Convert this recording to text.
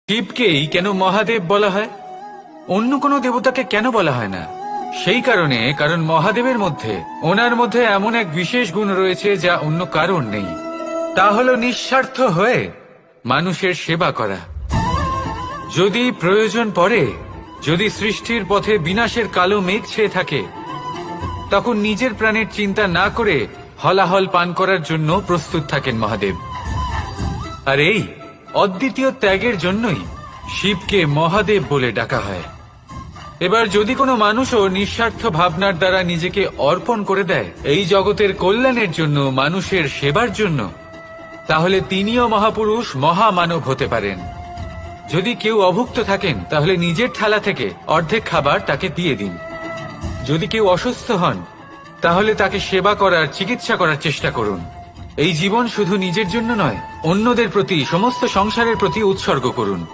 শিবকেই কেন মহাদেব বলা হয়? অন্য কোনো দেবতাকে কেন বলা হয় না? সেই কারণ মহাদেবের মধ্যে ওনার মধ্যে এমন এক বিশেষ গুণ রয়েছে যা অন্য কারণ নেই। তা হলো নিঃস্বার্থ হয়ে মানুষের সেবা করা। যদি প্রয়োজন পড়ে, যদি সৃষ্টির পথে বিনাশের কালো মেঘ ছেয়ে থাকে, তখন নিজের প্রাণের চিন্তা না করে হলাহল পান করার জন্য প্রস্তুত থাকেন মহাদেব। আর এই অদ্বিতীয় ত্যাগের জন্যই শিবকে মহাদেব বলে ডাকা হয়। এবার যদি কোনো মানুষও নিঃস্বার্থ ভাবনার দ্বারা নিজেকে অর্পণ করে দেয় এই জগতের কল্যাণের জন্য, মানুষের সেবার জন্য, তাহলে তিনিও মহাপুরুষ, মহামানব হতে পারেন। যদি কেউ অভুক্ত থাকেন, তাহলে নিজের থালা থেকে অর্ধেক খাবার তাকে দিয়ে দিন। যদি কেউ অসুস্থ হন, তাহলে তাকে সেবা করার, চিকিৎসা করার চেষ্টা করুন। এই জীবন শুধু নিজের জন্য নয়, অন্যদের প্রতি, সমস্ত সংসারের প্রতি উৎসর্গ করুন।